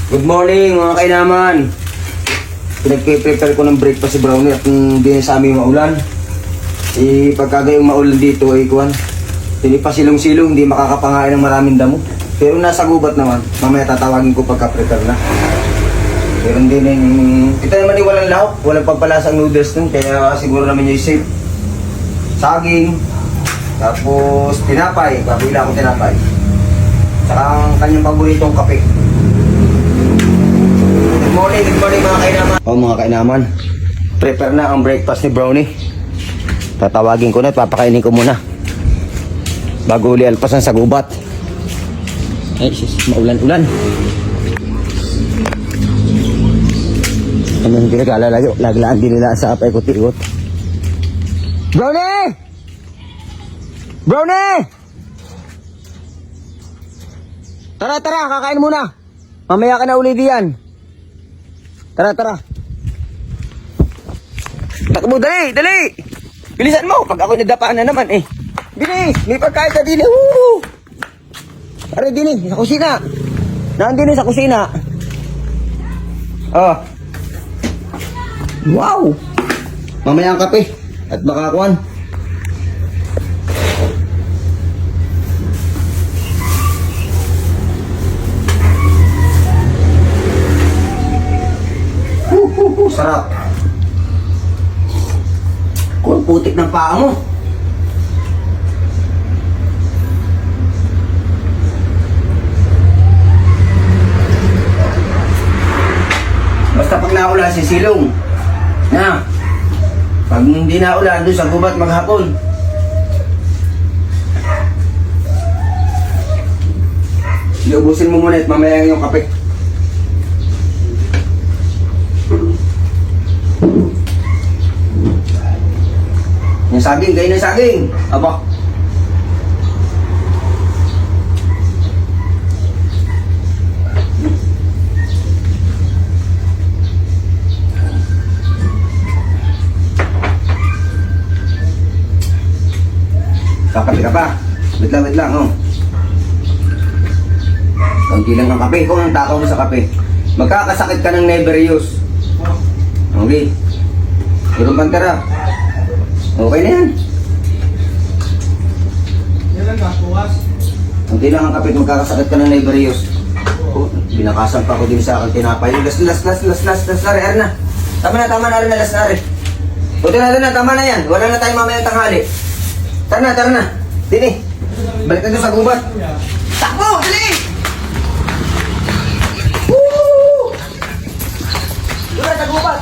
Good morning mga kainaman. Pinag-prepare ko ng breakfast si Brownie at hindi sa amin maulan. Pagkagayong maulan dito ay kuwan. Hindi pa silong-silong, hindi makakapangain ng maraming damo. Pero nasa gubat naman, mamaya tatawagin ko pagka-prepare na. Pero hindi na ito naman yung walang lahok, walang pagpalasang noodles nun, kaya siguro naman yung safe. Saging, tapos tinapay, babila ko tinapay. Saka ang kanyang paboritong kape. Good morning mga kainaman. Mga kainaman, prepare na ang breakfast ni Brownie. Tatawagin ko na at papakainin ko muna bago uli alpasan sa gubat. Ay, maulan-ulan. Ano hindi nag-alalayo? Laglaan din nila sa apay ikot-ikot. Brownie! Brownie! Tara, kakain muna. Mamaya ka na uli diyan. Tara. Takbo, dali! Bilisan mo, pag ako nadapaan na naman eh. Bilis, may pagkain ka din eh. Woo! Tara din eh, sa kusina. Nandun eh sa kusina. Oh. Wow! Mamaya ang kape at bakakuan. Sarap. Kung putik ng paa mo. Basta pag naulan, sisilong. Na. Pag hindi naulan, doon sa gubat maghapon. Iubusin mo muna at mamaya yung kape. Yung saging, kayo ng saging. Aba. Kakape ka pa. Wait lang, oh. Kaunti lang ang kape. Kung ang takaw mo sa kape, magkakasakit ka ng never use. Okay. Turong pantara. Okay na yan. Kaunti lang ang kape, magkakasakit ka ng never use. Oh, binakasan pa ko din sa akin tinapay. Last na rin na. Tama na rin na last na rin. Buti na, tama na yan. Wala na tayo mamaya tanghali. Tara na. Dini. Balik na doon sa gubat. Takbo! Dali! Woo! Doon na sa gubat.